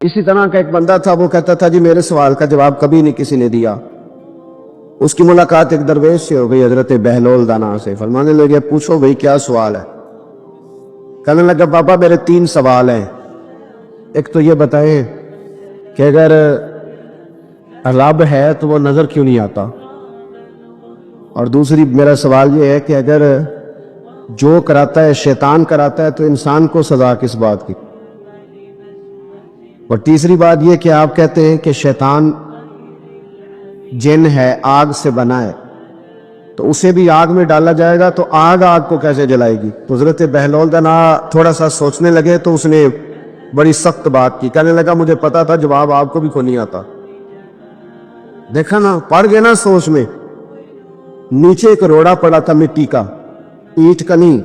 اسی طرح کا ایک بندہ تھا، وہ کہتا تھا جی میرے سوال کا جواب کبھی نہیں کسی نے دیا۔ اس کی ملاقات ایک درویش سے ہو گئی، حضرت بہلول دانا سے۔ فرمانے لگے پوچھو بھئی کیا سوال ہے؟ کہنے لگا بابا میرے 3 سوال ہیں۔ ایک تو یہ بتائیں کہ اگر رب ہے تو وہ نظر کیوں نہیں آتا؟ اور دوسری میرا سوال یہ ہے کہ اگر جو کراتا ہے شیطان کراتا ہے تو انسان کو سزا کس بات کی؟ اور تیسری بات یہ کہ آپ کہتے ہیں کہ شیطان جن ہے، آگ سے بنا ہے، تو اسے بھی آگ میں ڈالا جائے گا تو آگ کو کیسے جلائے گی؟ تو حضرت بہلول دانا تھوڑا سا سوچنے لگے تو اس نے بڑی سخت بات کی، کہنے لگا مجھے پتا تھا جواب آپ کو بھی کو نہیں آتا۔ دیکھا نا، پڑ گئے نا سوچ میں۔ نیچے ایک روڑا پڑا تھا مٹی کا، اینٹ کا نہیں۔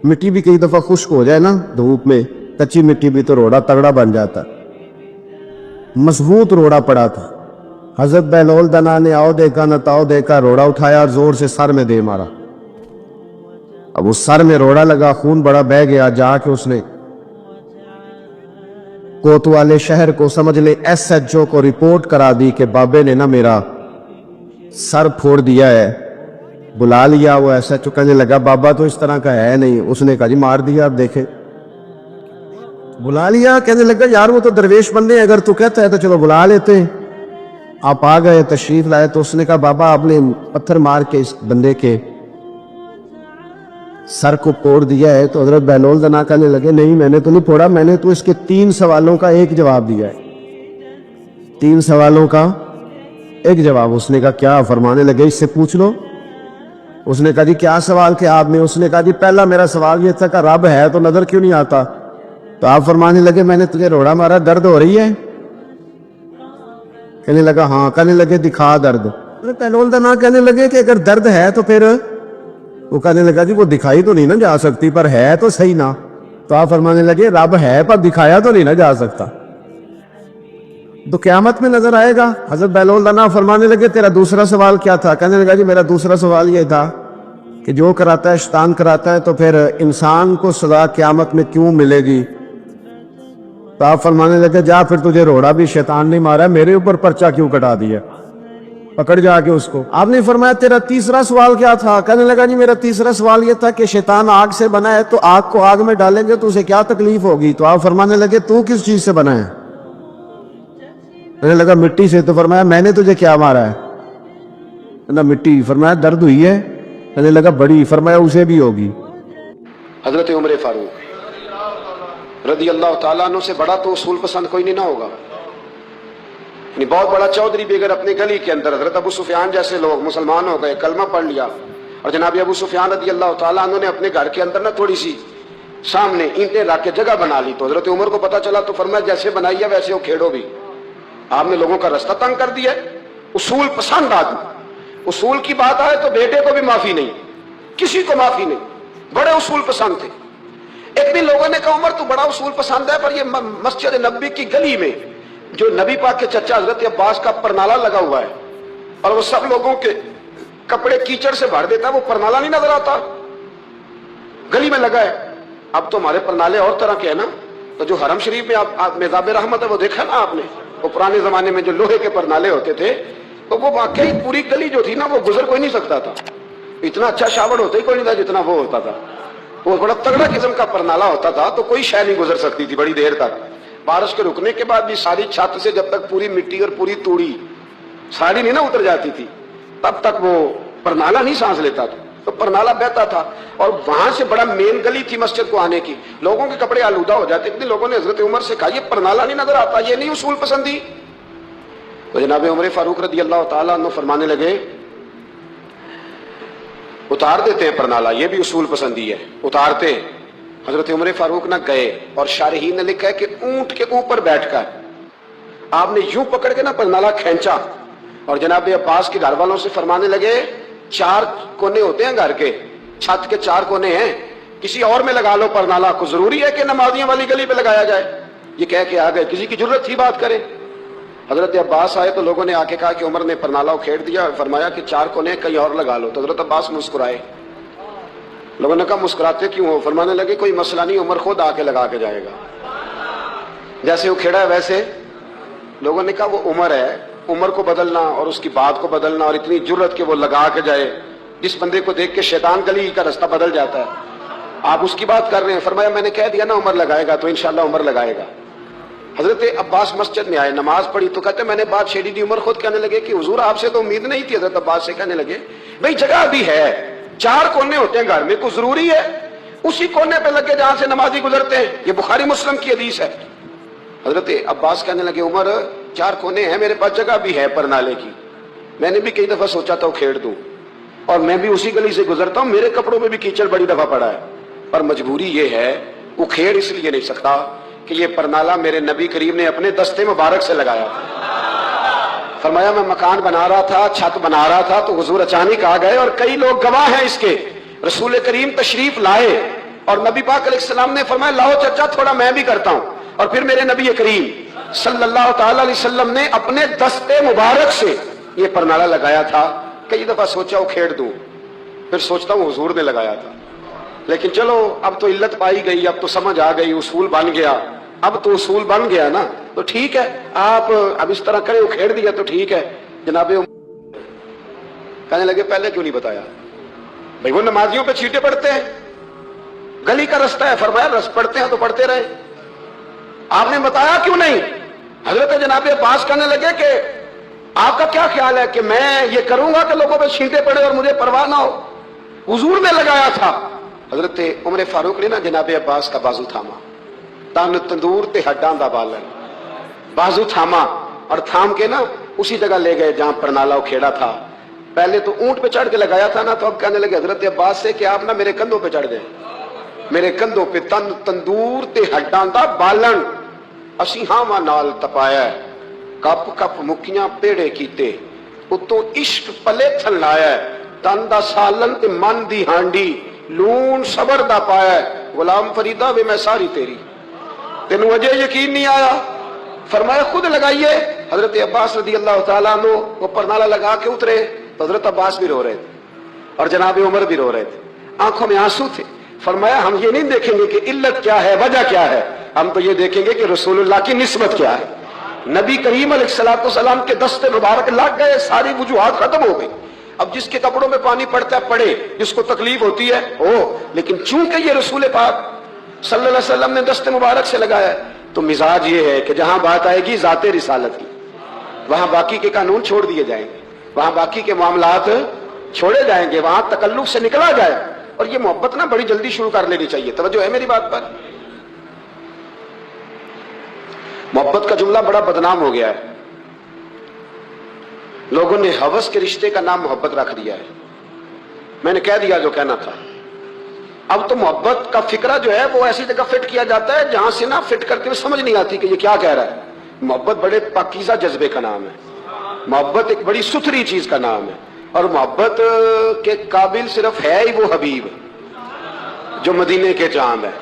مٹی بھی کئی دفعہ خشک ہو جائے نا دھوپ میں، کچی مٹی بھی تو روڑا تگڑا بن جاتا۔ مضبوط روڑا پڑا تھا۔ حضرت بہلول دانا نے آؤ دیکھا نہ تاؤ دیکھا، روڑا اٹھایا اور زور سے سر میں دے مارا۔ اب اس سر میں روڑا لگا، خون بڑا بہہ گیا۔ جا کے اس نے کوتوالے شہر کو، سمجھ لے ایس ایچ او کو رپورٹ کرا دی کہ بابے نے نا میرا سر پھوڑ دیا ہے۔ بلا لیا وہ ایس ایچ او، کہنے لگا بابا تو اس طرح کا ہے نہیں۔ اس نے کہا جی مار دیا، اب دیکھیں۔ بلا لیا، کہنے لگا یار وہ تو درویش بندے ہیں، اگر تو کہتا ہے تو چلو بلا لیتے ہیں۔ آپ آ گئے، تشریف لائے، تو اس نے کہا بابا آپ نے پتھر مار کے اس بندے کے سر کو پھوڑ دیا ہے۔ تو حضرت بہلول دانا کہنے لگے نہیں میں نے تو نہیں پھوڑا، میں نے تو اس کے 3 سوالوں کا ایک جواب دیا ہے۔ 3 سوالوں کا ایک جواب۔ اس نے کہا کیا؟ فرمانے لگے اس سے پوچھ لو۔ اس نے کہا جی کیا سوال کیا آپ نے؟ اس نے کہا جی پہلا میرا سوال یہ تھا کہ رب ہے تو نظر کیوں نہیں آتا؟ تو آپ فرمانے لگے میں نے تجھے روڑا مارا، درد ہو رہی ہے؟ کہنے لگا ہاں۔ کہنے لگے دکھا درد۔ بہلول دانا کہنے لگے کہ اگر درد ہے تو پھر، وہ کہنے لگا جی وہ دکھائی تو نہیں نہ جا سکتی، پر ہے تو صحیح نا۔ تو آپ فرمانے لگے رب ہے پر دکھایا تو نہیں نہ جا سکتا، تو قیامت میں نظر آئے گا۔ حضرت بہلول دانا فرمانے لگے تیرا دوسرا سوال کیا تھا؟ کہنے لگا جی میرا دوسرا سوال یہ تھا کہ جو کراتا ہے شیطان کراتا ہے تو پھر انسان کو سزا قیامت میں کیوں ملے گی؟ تو آپ فرمانے لگے جا پھر تجھے روڑا بھی شیطان نہیں مارا، میرے اوپر پرچہ کیوں کٹا دیا؟ پکڑ جا کے اس کو۔ آپ نے فرمایا تیرا تیسرا سوال کیا تھا؟ کہنے لگا جی میرا تیسرا سوال یہ تھا کہ شیطان آگ سے بنا ہے تو آگ کو آگ میں ڈالیں گے تو اسے کیا تکلیف ہوگی؟ تو آپ فرمانے لگے تو کس چیز سے بنا ہے؟ کہنے لگا مٹی سے۔ تو فرمایا میں نے تجھے کیا مارا ہے؟ کہنا مٹی۔ فرمایا درد ہوئی ہے؟ کہنے لگا بڑی۔ فرمایا اسے بھی ہوگی۔ حضرت عمر فاروق رضی اللہ تعالیٰ عنہ سے بڑا تو اصول پسند کوئی نہیں نہ ہوگا، یعنی بہت بڑا چودھری بھی اگر اپنی گلی کے اندر، حضرت ابو سفیان جیسے لوگ مسلمان ہو گئے، کلمہ پڑھ لیا، اور جناب ابو سفیان رضی اللہ تعالیٰ عنہ نے اپنے گھر کے اندر نہ تھوڑی سی سامنے اینٹیں رکھ کے جگہ بنا لی، تو حضرت عمر کو پتا چلا تو فرمایا جیسے بنائی ہے ویسے وہ کھیڑو بھی۔ آپ نے لوگوں کا رستہ تنگ کر دیا۔ اصول پسند آدمی، اصول کی بات آئے تو بیٹے کو بھی معافی نہیں، کسی کو معافی نہیں، بڑے اصول پسند تھے۔ ایک دن لوگوں نے کہا عمر تو بڑا اصول پسند ہے، پر یہ مسجد نبی کی گلی میں جو نبی پاک کے چچا حضرت عباس کا پرنالا لگا ہوا ہے اور وہ سب لوگوں کے کپڑے کیچڑ سے بھر دیتا ہے، وہ پرنالا نہیں نظر آتا؟ گلی میں لگا ہے۔ اب تو ہمارے پرنالے اور طرح کے ہیں نا، تو جو حرم شریف میں آپ میزاب رحمت ہے وہ دیکھا نا آپ نے، وہ پرانے زمانے میں جو لوہے کے پرنالے ہوتے تھے، تو وہ واقعی پوری گلی جو تھی نا وہ گزر کوئی نہیں سکتا تھا، اتنا اچھا شاور ہوتا ہی کوئی نہیں تھا جتنا وہ ہوتا تھا۔ وہ بڑا تگڑا قسم کا پرنالہ ہوتا تھا، تو کوئی شے نہیں گزر سکتی تھی بڑی دیر تک۔ بارش کے رکنے کے بعد بھی ساری چھت سے جب تک پوری مٹی اور پوری توڑی ساری نہیں نہ اتر جاتی تھی تب تک وہ پرنالہ نہیں سانس لیتا تھا، تو پرنالہ بہتا تھا۔ اور وہاں سے بڑا مین گلی تھی مسجد کو آنے کی، لوگوں کے کپڑے آلودہ ہو جاتے تھے۔ لوگوں نے حضرت عمر سے کہا یہ پرنالہ نہیں نظر آتا، یہ نہیں اصول پسندی؟ تو جناب عمر فاروق رضی اللہ تعالیٰ عنہ فرمانے لگے اتار دیتے ہیں پرنالہ، یہ بھی اصول پسندی ہے، اتارتے ہیں۔ حضرت عمر فاروق نہ گئے، اور شارحین نے لکھا ہے کہ اونٹ کے اوپر بیٹھ کر آپ نے یوں پکڑ کے نا پرنالہ کھینچا، اور جناب عباس کے گھر والوں سے فرمانے لگے 4 کونے ہوتے ہیں گھر کے، چھت کے 4 کونے ہیں، کسی اور میں لگا لو پرنالہ، کو ضروری ہے کہ نمازیوں والی گلی پہ لگایا جائے؟ یہ کہہ کے آ گئے، کسی کی ضرورت تھی بات کرے؟ حضرت عباس آئے تو لوگوں نے آ کے کہا کہ عمر نے پرنالہ کھیڑ دیا، فرمایا کہ 4 کونے کہیں اور لگا لو۔ تو حضرت عباس مسکرائے۔ لوگوں نے کہا مسکراتے کیوں ہو؟ فرمانے لگے کوئی مسئلہ نہیں، عمر خود آ کے لگا کے جائے گا۔ जैसे वो खेड़ा है वैसे लोगों ने कहा वो उमर है, उमर को बदलना और उसकी बात को बदलना और इतनी जुर्रत के वो लगा के जाए, जिस बंदे को देख के शैतान गली का रास्ता बदल जाता है, आप उसकी बात कर रहे हैं। फरमाया मैंने कह दिया ना उमर लगाएगा तो इंशाल्लाह उमर लगाएगा। हजरत अब्बास मस्जिद में आए, नमाज पढ़ी तो कहते मैंने बात छेड़ी दी। उमर खुद कहने लगे कि हुजूर आपसे तो उम्मीद नहीं थी। हजरत अब्बास से कहने लगे भाई जगह भी है, 4 कोने होते हैं घर में, कुछ जरूरी है उसी कोने पे लगे जहां से नमाजी गुजरते हैं। ये बुखारी मुस्लिम की हदीस है। हजरत अब्बास कहने लगे उमर 4 कोने हैं, मेरे पास जगह भी है पर नाले की, मैंने भी कई दफा सोचा था खेड़ दूं, और मैं भी उसी गली से गुजरता हूं, मेरे कपड़ों में भी कीचड़ बड़ी दफा पड़ा है, पर मजबूरी ये है वो खेड़ इसलिए नहीं सकता कि ये परनाला मेरे नबी करीम ने अपने दस्ते मुबारक से लगाया। फरमाया मैं मकान बना रहा था, छत बना रहा था, तो हुजूर अचानक आ गए और कई लोग गवाह हैं इसके। रसूल करीम तशरीफ लाए और नबी पाक अलैहिस्सलाम ने फरमाया लाओ चचा थोड़ा मैं भी करता हूं, और फिर मेरे नबी करीम सल्लल्लाहु ताला अलैहि वसल्लम ने अपने दस्ते मुबारक से ये परनाला लगाया था। कई दफा सोचा वो खेड़ दूं, फिर सोचता हूं हुजूर ने लगाया था, लेकिन चलो अब तो इल्लत पाई गई, अब तो समझ आ गई, उसूल बन गया, अब तो उसूल बन गया ना, तो ठीक है आप अब इस तरह करें, उखेड़ दिया तो ठीक है। जनाबे कहने लगे पहले क्यों नहीं बताया? भाई वो नमाजियों पे छींटे पड़ते हैं, गली का रास्ता है, फरमाया रस पढ़ते हैं तो पढ़ते रहे, आपने बताया क्यों नहीं? हजरत जनाबे अब्बास कहने लगे कि आपका क्या ख्याल है कि मैं ये करूंगा कि लोगों पे छींटे पड़े और मुझे परवाह ना हो? हुजूर ने लगाया था। हजरत उमर फारूक ने ना जनाबे अब्बास का बाजू थामा, तन तंदूर ते हड्डां दा बालन, बाजू थामा और थाम के ना उसी जगह ले गए जहां परनाला खेड़ा था। पहले तो ऊंट पे चढ़ के लगाया था ना, तो अब कहने लगे हजरत अब्बास से कि आप ना मेरे कंधों पे चढ़ गए, मेरे कंधों पे तन तंदूर ते हड्डां दा बालन असी हावां नाल तपाया, कप कप मुक्कियां पेड़े कीते, उत्तों इश्क पले थलाया, तन दा सालन ते मन दी हांडी, लून सबर दा पाया, गुलाम फरीदा वे मैं सारी तेरी, तेनू अजे यकीन नहीं आया? फरमाया खुद लगाइए। हजरत अब्बास रदी अल्लाह तआला अन्हु वो परनाला लगा के उतरे, तो हजरत अब्बास भी रो रहे थे और जनाब उमर भी रो रहे थे, आंखों में आंसू थे। फरमाया हम ये नहीं देखेंगे कि इल्लत क्या है, वजह क्या है, हम तो ये देखेंगे कि रसूलुल्लाह की निस्बत क्या है। नबी करीम अलैहिस्सलाम के दस्ते मुबारक लग गए, सारी वजूहात खत्म हो गई। अब जिसके कपड़ों में पानी पड़ता है पड़े, जिसको तकलीफ होती है हो, लेकिन चूंकि ये रसूल पाक सल्लल्लाहु अलैहि वसल्लम ने दस्ते मुबारक से लगाया, तो मिजाज ये है कि जहां बात आएगी जाते रिसालत की, वहां बाकी के कानून छोड़ दिए जाएंगे, वहां बाकी के मामलात छोड़े जाएंगे, वहां तकल्लुफ से निकला जाए। और ये मोहब्बत ना बड़ी जल्दी शुरू कर लेनी चाहिए। तवज्जो है मेरी बात पर? मोहब्बत का जुमला बड़ा बदनाम हो गया है, लोगों ने हवस के रिश्ते का नाम मोहब्बत रख दिया है। मैंने कह दिया जो कहना था। अब तो मोहब्बत का फिक्रा जो है वो ऐसी जगह फिट किया जाता है जहां से ना फिट करते हुए समझ नहीं आती कि ये क्या कह रहा है। मोहब्बत बड़े पाकीज़ा जज्बे का नाम है, मोहब्बत एक बड़ी सुथरी चीज का नाम है, और मोहब्बत के काबिल सिर्फ है ही वो हबीब जो मदीने के चांद है।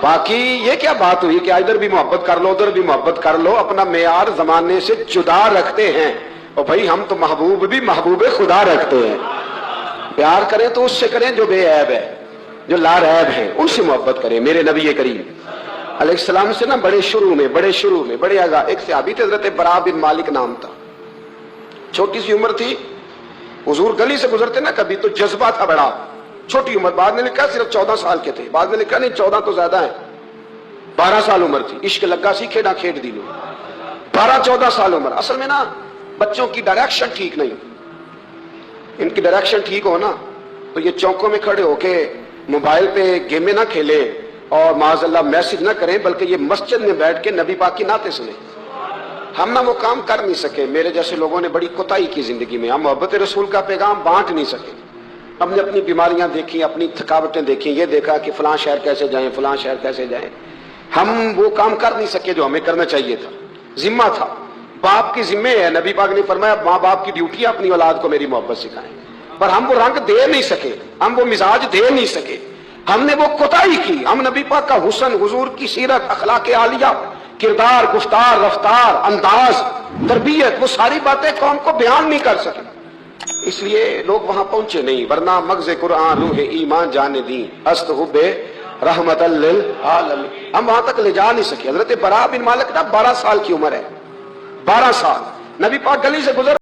बाकी ये क्या बात हुई कि इधर भी मोहब्बत कर लो उधर भी मोहब्बत कर लो, अपना मेयार जमाने से जुदा रखते हैं। और भाई हम तो महबूब भी महबूब खुदा रखते हैं। प्यार करें तो उससे करें जो बेऐब है, जो लारैब है, उनसे मोहब्बत करें। मेरे नबी करीम अलैहिस्सलाम से ना बड़े शुरू में बड़े आगा एक सहाबी थे, हज़रत बरा बिन मालिक नाम था, छोटी सी उम्र थी, हुजूर गली से गुजरते ना कभी तो जज्बा था बड़ा, छोटी उम्र, बाद में लिखा सिर्फ 14 साल के थे, बाद में लिखा नहीं 14 तो ज्यादा है, 12 साल उम्र थी। इश्क लगा सी खेड़ा खेड़ दी लो, 12-14 साल उम्र। असल में ना बच्चों की डायरेक्शन ठीक नहीं, इनकी डायरेक्शन ठीक हो ना तो ये चौकों में खड़े होके मोबाइल पे गेमें ना खेले और माज़अल्लाह मैसेज ना करें, बल्कि ये मस्जिद में बैठ के नबी पाक की नाते सुने। हम ना वो काम कर नहीं सके, मेरे जैसे लोगों ने बड़ी कोताही की जिंदगी में, हम मोहब्बत रसूल का पैगाम बांट नहीं सके। हमने अपनी बीमारियां देखी, अपनी थकावटें देखी, ये देखा कि फलां शहर कैसे जाएं, फलां शहर कैसे जाएं, हम वो काम कर नहीं सके जो हमें करना चाहिए था। जिम्मा था, बाप की जिम्मे है। नबी पाक ने फरमाया माँ बाप की ड्यूटी है अपनी औलाद को मेरी मोहब्बत सिखाएं, पर हम वो रंग दे नहीं सके, हम वो मिजाज दे नहीं सके, हमने वो कोताही की। हम नबी पाक का हुस्न, हुजूर की सीरत, अखलाक आलिया, किरदार, गुफ्तार, रफ्तार, अंदाज, तरबियत, वो सारी बातें कौम को बयान नहीं कर सके, इसलिए लोग वहां पहुंचे नहीं। वरना मगज़े कुरान रूह ईमान जाने दी, अस्त हुब्बे رحمت للعالمین. ہم وہاں تک لے جا نہیں سکے. حضرت براء بن مالک نا 12 سال کی عمر ہے, 12 سال. نبی پاک گلی سے گزر